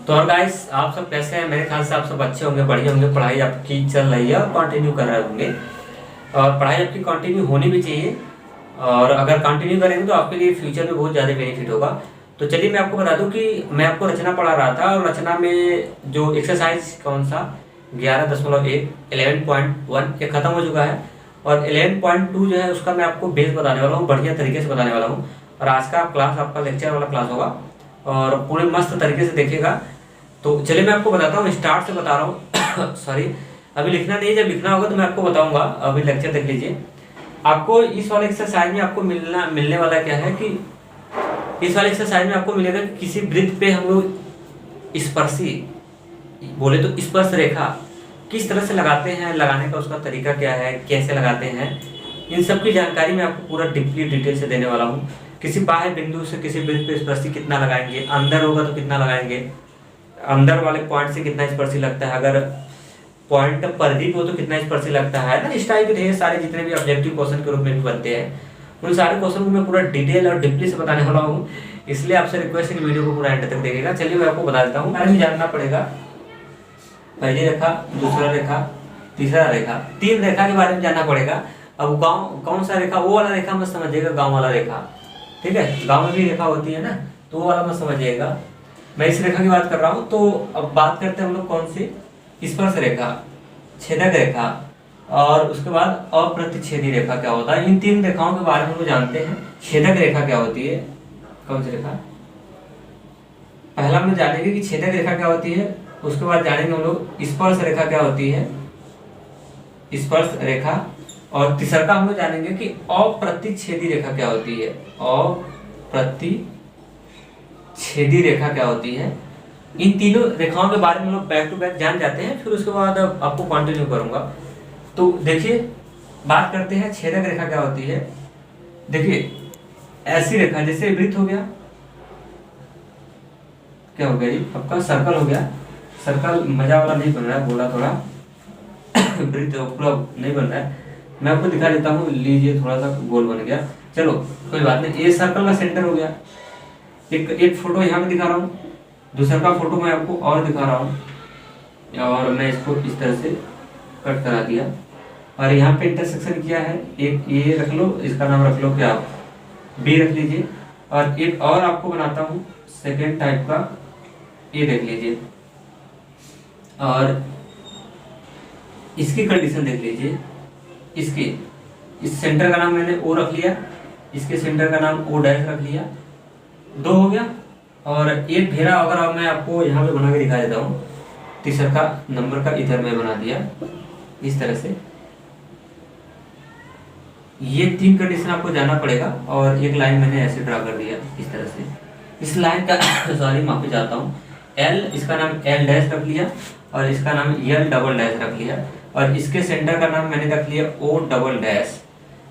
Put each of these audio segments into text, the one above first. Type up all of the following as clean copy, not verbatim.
तो और गाइस, आप सब कैसे हैं? मेरे ख्याल से आप सब अच्छे होंगे, बढ़िया होंगे। पढ़ाई आपकी चल रही है और कंटिन्यू कर रहे होंगे, और पढ़ाई आपकी कंटिन्यू होनी भी चाहिए। और अगर कंटिन्यू करेंगे तो आपके लिए फ्यूचर में बहुत ज़्यादा बेनिफिट होगा। तो चलिए मैं आपको बता दूं कि मैं आपको रचना पढ़ा रहा था, और रचना में जो एक्सरसाइज कौन सा 11.1 11.1 ये खत्म हो चुका है, और 11.2 जो है उसका मैं आपको बेस बताने वाला हूँ, बढ़िया तरीके से बताने वाला हूँ। और आज का क्लास आपका लेक्चर वाला क्लास होगा, और पूरे मस्त तरीके से देखिएगा। तो चलिए मैं आपको बताता हूँ, स्टार्ट से बता रहा हूँ सॉरी, अभी लिखना नहीं है, जब लिखना होगा तो मैं आपको बताऊंगा। अभी लेक्चर देख लीजिए। आपको इस वाले एक्सरसाइज में आपको मिलने वाला क्या है कि इस वाले एक्सरसाइज में आपको मिलेगा कि किसी वृत्त पे हम लोग स्पर्शी, बोले तो स्पर्श रेखा किस तरह से लगाते हैं, लगाने का उसका तरीका क्या है, कैसे लगाते हैं, इन सब की जानकारी मैं आपको पूरा डीपली डिटेल से देने वाला हूँ। किसी बाह्य बिंदु से किसी वृत्त पे स्पर्शी कितना लगाएंगे, अंदर होगा तो कितना लगाएंगे, अंदर वाले पॉइंट से कितना स्पर्शी लगता है, अगर पॉइंट परिधि हो तो कितना स्पर्शी लगता है ना। इस टाइप के ढेर सारे जितने भी ऑब्जेक्टिव क्वेश्चन के रूप में भी बनते हैं, उन सारे क्वेश्चन को मैं पूरा डिटेल और डीपली से बताने वाला हूँ। इसलिए आपसे रिक्वेस्ट है कि वीडियो को पूरा एंड तक देखिएगा। चलिए मैं आपको बता देता हूँ, बारे में जानना पड़ेगा। पहली रेखा, दूसरा रेखा, तीसरा रेखा, 3 रेखा के बारे में जानना पड़ेगा। अब गाँव कौन सा रेखा, वो वाला रेखा मत समझिएगा, गाँव वाला रेखा, ठीक है। गाँव में भी रेखा होती है ना, तो वो वाला मत समझिएगा। मैं इस रेखा की बात कर रहा हूँ। तो अब बात करते हैं हम लोग कौन सी, स्पर्श रेखा, छेदक रेखा, और उसके बाद अप्रतिच्छेदी रेखा क्या होता है। इन 3 रेखाओं के बारे में हम लोग जानते हैं। छेदक रेखा क्या होती है, कौन सी रेखा, पहला हम लोग जानेंगे कि छेदक रेखा क्या होती है, उसके बाद जानेंगे हम लोग स्पर्श रेखा क्या होती है, स्पर्श रेखा, और तीसरा का हम लोग जानेंगे कि अप्रतिच्छेदी रेखा क्या होती है, अप्रतिच्छेदी रेखा क्या होती है। इन तीनों रेखाओं के बारे में हम लोग बैक टू बैक जान जाते हैं, फिर उसके बाद आपको कंटिन्यू करूंगा। तो देखिए बात करते हैं छेदक रेखा क्या होती है। देखिए ऐसी रेखा, जैसे वृत्त हो गया, क्या हो गया जी आपका, सर्कल हो गया। सर्कल मजा वाला नहीं बन रहा है, बोला थोड़ा वृत्त पूरा नहीं बन रहा है, मैं आपको दिखा देता हूँ। लीजिए, थोड़ा सा गोल बन गया, चलो कोई बात नहीं। ये सर्कल का सेंटर हो गया। एक फोटो यहाँ पे दिखा रहा हूँ, दूसरा का फोटो मैं आपको और दिखा रहा हूँ, और मैं इसको इस तरह से कट करा दिया, और यहाँ पे इंटरसेक्शन किया है। एक ये रख लो, इसका नाम रख लो क्या, बी रख लीजिए। और एक और आपको बनाता हूँ सेकेंड टाइप का, ये देख लीजिए, और इसकी कंडीशन देख लीजिए। इसकी इस सेंटर का नाम मैंने ओ रख लिया, इसके सेंटर का नाम ओ डैश रख लिया, 2 हो गया। और एक घेरा अगर मैं आपको यहाँ पे बना के दिखा देता हूँ, तीसरा का नंबर का इधर में बना दिया इस तरह से। ये 3 कंडीशन आपको जाना पड़ेगा, और एक लाइन मैंने ऐसे ड्रा कर दिया इस तरह से। इस लाइन का सॉरी माफी चाहता हूँ, एल, इसका नाम एल डैश रख लिया, और इसका नाम एल डबल डैश रख लिया, और इसके सेंटर का नाम मैंने रख लिया ओ डबल डैश।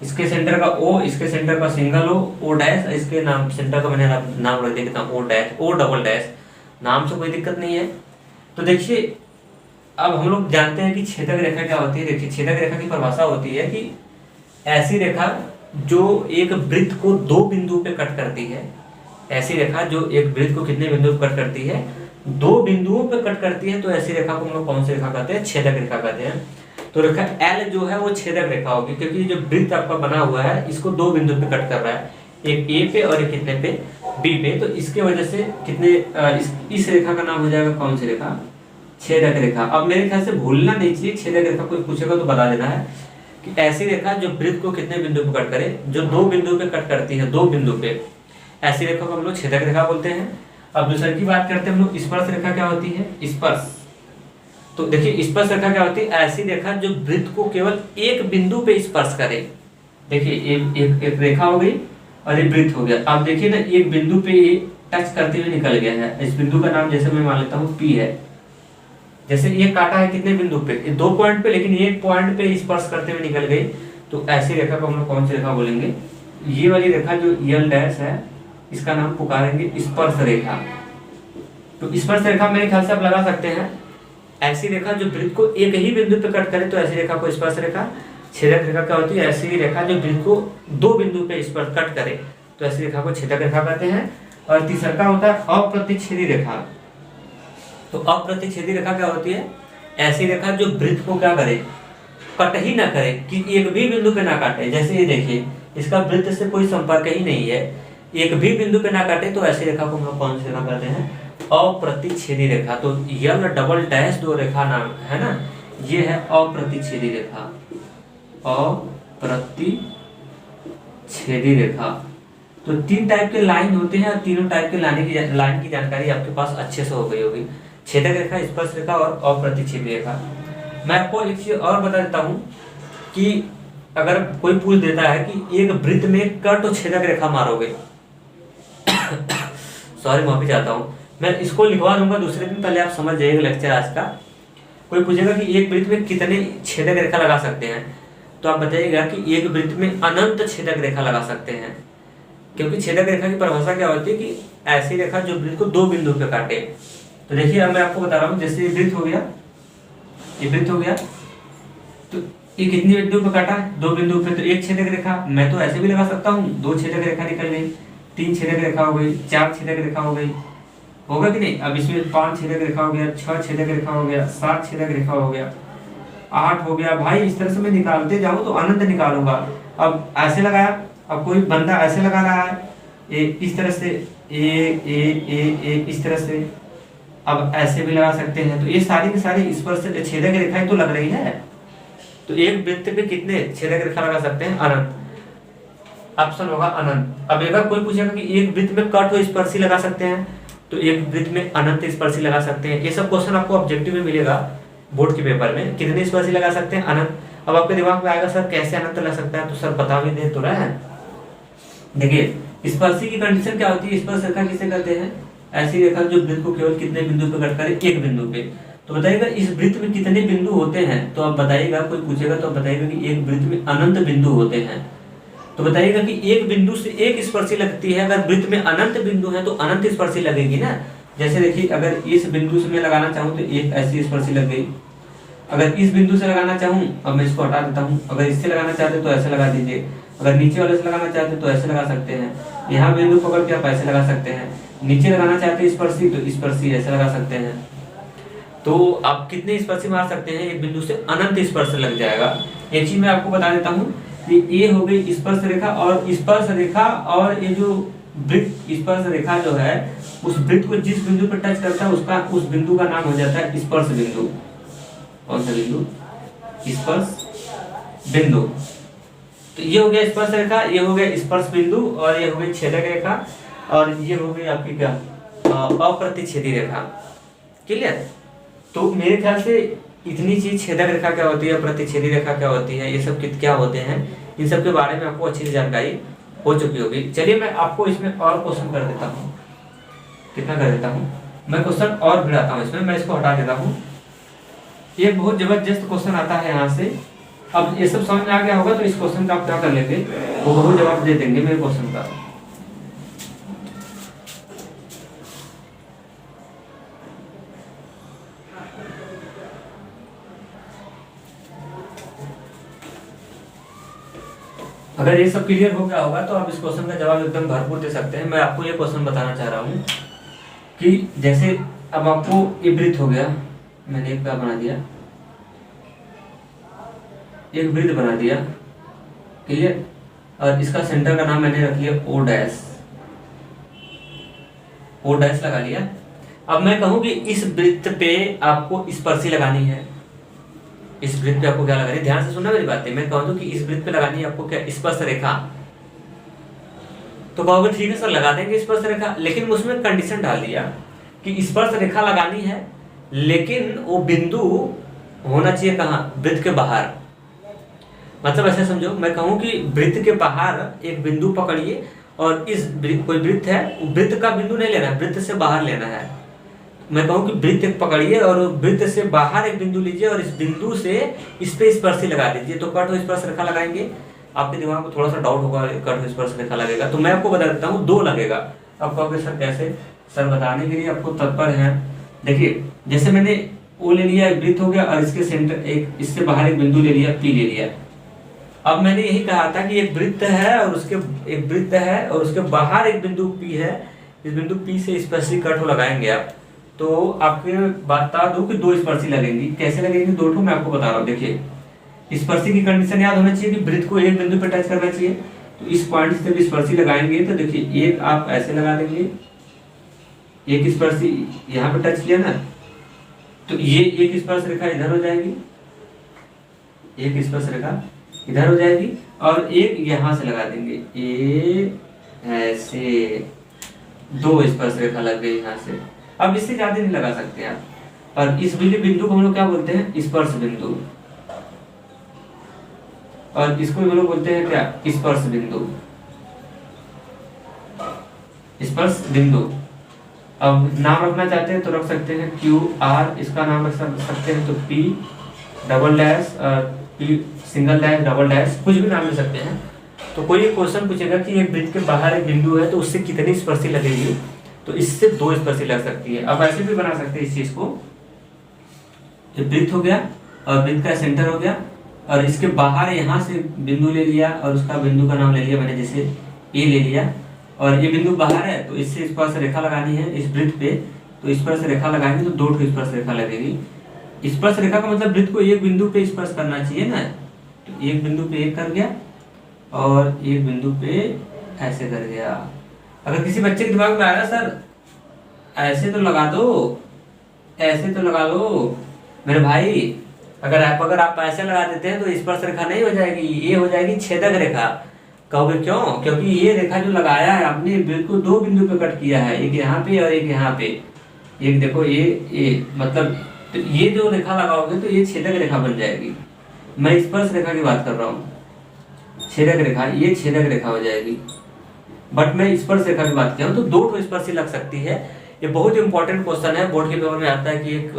इसके सेंटर का ओ, इसके सेंटर का सिंगल ओ डैश, इसके नाम सेंटर का मैंने नाम रख दिया O dash, O double dash. नाम से कोई दिक्कत नहीं है। तो देखिए अब हम लोग जानते हैं कि छेदक रेखा क्या होती है। देखिए छेदक रेखा की परिभाषा होती है कि ऐसी रेखा जो एक वृत्त को 2 बिंदुओं पे कट करती है। ऐसी रेखा जो एक वृत्त को कितने बिंदुओं पे कट करती है, 2 बिंदुओं पे कट करती है। तो ऐसी रेखा को हम लोग कौन सी रेखा कहते हैं, छेदक रेखा कहते हैं। तो रेखा एल जो है वो छेदक रेखा होगी, क्योंकि जो वृत्त आपका बना हुआ है इसको 2 बिंदु पे कट कर रहा है, एक ए पे और एक कितने पे, बी पे। तो इसके वजह से कितने इस रेखा का नाम हो जाएगा कौन सी रेखा, छेदक रेखा। अब मेरे ख्याल से भूलना नहीं चाहिए, छेदक रेखा कोई पूछेगा तो बता देना है कि ऐसी रेखा जो वृत्त को कितने बिंदु पे कट करे, जो 2 बिंदु पे कट करती है, 2 बिंदु पे, ऐसी रेखा को हम लोग छेदक रेखा बोलते हैं। अब दूसरे की बात करते हैं हम लोग, स्पर्श रेखा क्या होती है, स्पर्श। तो देखिए स्पर्श रेखा क्या होती है, ऐसी रेखा जो वृत्त को केवल एक बिंदु पे स्पर्श करे। देखिए एक रेखा हो गई और एक वृत्त हो गया। अब देखिए ना, एक बिंदु पे टच करते हुए निकल गया है। इस बिंदु का नाम जैसे मैं मान लेता हूँ पी है। जैसे ये काटा है कितने बिंदु पे, 2 पॉइंट पे, लेकिन एक पॉइंट पे स्पर्श करते हुए निकल गई। तो ऐसी रेखा को हम लोग कौन सी रेखा बोलेंगे, ये वाली रेखा जो यल डैश है, इसका नाम पुकारेंगे स्पर्श रेखा। तो स्पर्श रेखा मेरे ख्याल से आप लगा सकते हैं। ऐसी रेखा जो वृत्त को एक ही बिंदु पे कट करे तो ऐसी रेखा को स्पर्श रेखा। छेदक रेखा क्या होती है, ऐसी रेखा जो वृत्त को 2 बिंदु पे स्पर्श कट करे तो ऐसी रेखा को छेदक रेखा कहते हैं। और तीसरा का होता है अप्रतिच्छेदी रेखा। तो अप्रतिच्छेदी रेखा क्या होती है? ऐसी रेखा जो वृत्त को क्या करे, कट ही ना करे, कि एक भी बिंदु पे ना काटे। जैसे ये देखिए, इसका वृत्त से कोई संपर्क ही नहीं है, एक भी बिंदु पे ना काटे, तो ऐसी रेखा को हम लोग कौन सी रेखा कहते हैं? अप्रतिच्छेदी रेखा। तो यल डबल डैश जो रेखा नाम है ना, ये है अप्रतिच्छेदी रेखा, अप्रतिच्छेदी रेखा। तो 3 टाइप के लाइन होते हैं, और तीनों टाइप के लाइन की जानकारी आपके पास अच्छे से हो गई होगी। छेदक रेखा, स्पर्श रेखा और अप्रतिच्छेदी रेखा। मैं आपको एक चीज और बता देता हूं कि अगर कोई पूछ देता है कि एक वृत्त में कट और छेदक रेखा मारोगे सॉरी माफी चाहता हूं, मैं इसको लिखवा दूंगा दूसरे दिन, पहले आप समझ जाइएगा लेक्चर आज का। कोई पूछेगा कि एक वृत्त में कितने छेदक रेखा लगा सकते हैं, तो आप बताइएगा कि एक वृत्त में अनंत छेदक रेखा लगा सकते हैं। क्योंकि छेदक रेखा की परिभाषा क्या होती है कि ऐसी रेखा जो वृत्त को 2 बिंदु पे काटे। तो देखिए अब मैं आपको बता रहा हूँ, जैसे ये वृत्त हो गया, ये वृत्त हो गया, तो ये कितनी बिंदु पे काटा है? 2 बिंदु पे। तो एक छेदक रेखा मैं तो ऐसे भी लगा सकता हूँ, 2 छेदक रेखा निकल गई, 3 छेदक रेखा हो गई, 4 छेदक रेखा हो गई, होगा कि नहीं? अब इसमें 5 छेदक रेखा हो गया, 6 छेदक रेखा हो गया, 7 छेदक रेखा हो गया, 8 हो गया। भाई इस तरह से मैं निकालते जाऊं तो अनंत निकालूंगा। अब ऐसे लगाया, अब कोई बंदा ऐसे लगा रहा है, इस तरह से, इस तरह से, अब ऐसे भी लगा सकते हैं। तो ये सारी की सारी स्पर्श छेदक रेखाएं तो लग रही है। तो एक वृत्त पे कितने छेदक रेखा लगा सकते हैं? अनंत। ऑप्शन होगा अनंत। अब अगर कोई पूछेगा कि एक वृत्त में कट और स्पर्शी लगा सकते हैं, तो एक वृत्त में अनंत स्पर्शी लगा सकते हैं। ये सब क्वेश्चन आपको ऑब्जेक्टिव में मिलेगा बोर्ड के पेपर में, कितने स्पर्शी लगा सकते हैं? अनंत। अब आपके दिमाग में आएगा सर कैसे अनंत लग सकता है, तो सर बता भी दे तो रहा है। देखिए स्पर्शी की कंडीशन क्या होती है, स्पर्श रेखा किसे कहते हैं? ऐसी रेखा जो वृत्त को केवल कितने बिंदु पे कट करे? एक बिंदु पे। तो बताइएगा इस वृत्त में कितने बिंदु होते हैं? तो आप बताइएगा, कोई पूछेगा तो बताइएगा कि एक वृत्त में अनंत बिंदु होते हैं। तो बताइएगा कि एक बिंदु से एक स्पर्शी लगती है। अगर वृत्त में अनंत बिंदु है तो अनंत स्पर्शी लगेगी ना। जैसे देखिए, अगर इस बिंदु से मैं लगाना चाहूँ तो एक ऐसी स्पर्शी लग गई। अगर इस बिंदु से लगाना चाहूँ, अब मैं इसको हटा देता हूँ, अगर इससे लगाना चाहते तो ऐसे लगा दीजिए, अगर नीचे वाले से लगाना चाहते तो ऐसे लगा सकते हैं, यहाँ बिंदु पकड़ के आप ऐसे लगा सकते हैं, नीचे लगाना चाहते हैं स्पर्शी तो स्पर्शी ऐसे लगा सकते हैं। तो आप कितने स्पर्शी मार सकते हैं? एक बिंदु से अनंत स्पर्श लग जाएगा। एक चीज मैं आपको बता देता हूँ, ये हो गई स्पर्श रेखा, और स्पर्श रेखा और ये जो वृत्त स्पर्श रेखा जो है, उस वृत्त को जिस बिंदु पर टच करता है उसका उस बिंदु का नाम हो जाता है स्पर्श बिंदु। कौन सा बिंदु? स्पर्श बिंदु। तो ये हो गया स्पर्श रेखा, ये हो गया स्पर्श बिंदु, और ये हो गई छेदक रेखा, और ये हो गई आपकी क्या? अप्रतिच्छेदी रेखा। क्लियर? तो मेरे ख्याल से इतनी चीज, छेदक रेखा क्या होती है, प्रतिच्छेदी रेखा क्या होती है, ये सब क्या होते हैं, इन सब के बारे में आपको अच्छी से जानकारी हो चुकी होगी। चलिए मैं आपको इसमें और क्वेश्चन कर देता हूँ। कितना कर देता हूँ मैं? क्वेश्चन और भिड़ाता हूँ इसमें। मैं इसको हटा देता हूँ। ये बहुत जबरदस्त क्वेश्चन आता है यहाँ से। अब ये सब समझ में आ गया होगा, तो इस क्वेश्चन का आप क्या कर लेंगे, वो बहुत जवाब दे देंगे मेरे क्वेश्चन का। अगर ये सब क्लियर हो गया होगा तो आप इस क्वेश्चन का जवाब एकदम भरपूर दे सकते हैं। मैं आपको ये क्वेश्चन बताना चाह रहा हूँ कि जैसे अब आपको ये वृत्त हो गया, मैंने एक क्या बना दिया, एक वृत्त बना दिया, क्लियर, और इसका सेंटर का नाम मैंने रख लिया ओ डैश, ओ डैश लगा लिया। अब मैं कहूँ कि इस वृत्त पे आपको स्पर्शी लगानी है, इस वृत्त पे आपको क्या लगानी है? ध्यान से सुनना मेरी बातें। मैं कहूँ कि इस वृत्त पे लगानी है आपको क्या? स्पर्श रेखा। तो कहोगे ठीक है सर लगा देंगे स्पर्श रेखा, लेकिन उसमें कंडीशन डाल दिया कि स्पर्श रेखा लगानी है, लेकिन वो बिंदु होना चाहिए कहाँ? वृत्त के बाहर। मतलब ऐसे समझो, मैं कहूँ कि वृत्त के बाहर एक बिंदु पकड़िए, और इस कोई वृत्त है, वृत्त का बिंदु नहीं लेना है, वृत्त से बाहर लेना है। मैं कहूँ कि वृत्त एक पकड़िए और वृत्त से बाहर एक बिंदु लीजिए, और इस बिंदु से इस पे स्पर्शी लगा दीजिए, तो कट और स्पर्श रेखा लगाएंगे। आपके दिमाग में थोड़ा सा डाउट होगा, कट और स्पर्श रेखा लगेगा, तो मैं आपको बता देता हूँ 2 लगेगा। आप कहोगे सर कैसे? सर बताने के लिए आपको तत्पर है। देखिए, जैसे मैंने ओ ले लिया, एक वृत्त हो गया, और इसके सेंटर एक, इससे बाहर एक बिंदु ले लिया, पी ले लिया। अब मैंने यही कहा था कि एक वृत्त है और उसके एक वृत्त है और उसके बाहर एक बिंदु पी है, इस बिंदु पी से स्पर्शी कट हो लगाएंगे आप, तो आपके बता दूं कि दो स्पर्शी लगेंगी। कैसे लगेंगी दो ठो, मैं आपको बता रहा हूँ। देखिए स्पर्शी की कंडीशन याद होना चाहिए कि वृत्त को एक बिंदु पर टच करना चाहिए। तो इस पॉइंट से जब स्पर्शी लगाएंगे तो देखिए एक आप ऐसे लगा देंगे, एक स्पर्शी यहाँ पे टच किया ना, तो ये एक स्पर्श रेखा इधर हो जाएगी, एक स्पर्श रेखा इधर हो जाएगी, और एक यहाँ से लगा देंगे, ऐसे दो स्पर्श रेखा लग गई यहाँ से। अब इससे ज्यादा नहीं लगा सकते आप। और इस बिंदु को हम लोग क्या बोलते हैं, स्पर्श बिंदु, और इसको हम लोग बोलते हैं क्या, स्पर्श बिंदु, स्पर्श बिंदु। अब नाम रखना चाहते हैं तो रख सकते हैं QR, इसका नाम रख सकते हैं तो P double dash, P single dash, double dash, कुछ भी नाम ले सकते हैं। तो कोई एक क्वेश्चन पूछेगा कि एक वृत्त के बाहर एक बिंदु है तो उससे कितनी स्पर्शी लगेगी, तो इससे दो स्पर्शी लग सकती है। अब ऐसे भी बना सकते हैं इस चीज को, ये वृत्त हो गया और वृत्त का सेंटर हो गया, और इसके बाहर यहाँ से बिंदु ले लिया और उसका बिंदु का नाम ले लिया मैंने, जैसे A ले लिया, और ये बिंदु बाहर है तो इससे स्पर्श रेखा लगानी है इस वृत्त पे, तो स्पर्श रेखा लगाएंगे तो दो ठो स्पर्श रेखा लगेगी। स्पर्श रेखा का मतलब वृत्त को एक बिंदु पे स्पर्श करना चाहिए ना, तो एक बिंदु पे एक कर गया और एक बिंदु पे ऐसे कर गया। अगर किसी बच्चे के दिमाग में आ रहा सर ऐसे तो लगा दो, ऐसे तो लगा लो, मेरे भाई अगर आप ऐसे लगा देते हैं तो स्पर्श रेखा नहीं हो जाएगी, ये हो जाएगी छेदक रेखा। कहोगे क्यों, क्योंकि ये रेखा जो लगाया है आपने बिल्कुल दो बिंदु पे कट किया है, एक यहाँ पे और एक यहाँ पे। एक देखो ये मतलब, तो ये जो रेखा लगाओगे तो ये छेदक रेखा बन जाएगी। मैं स्पर्श रेखा की बात कर रहा हूँ, छेदक रेखा, ये छेदक रेखा हो जाएगी। बट मैं स्पर्श रेखा की बात किया हूँ, तो दो ठो स्पर्शी लग सकती है। ये बहुत इंपॉर्टेंट क्वेश्चन है, बोर्ड के पेपर में आता है कि एक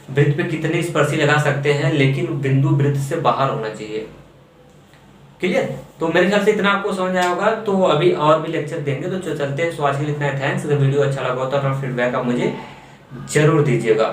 वृत्त पे कितने स्पर्शी लगा सकते हैं, लेकिन बिंदु वृत्त से बाहर होना चाहिए। क्लियर? तो मेरे ख्याल से इतना आपको समझ आया होगा। तो अभी और भी लेक्चर देंगे, तो चलते हैं। सो आज के लिए इतना है, थैंक्स। अगर वीडियो अच्छा लगा हो तो अपना फीडबैक आप मुझे जरूर दीजिएगा।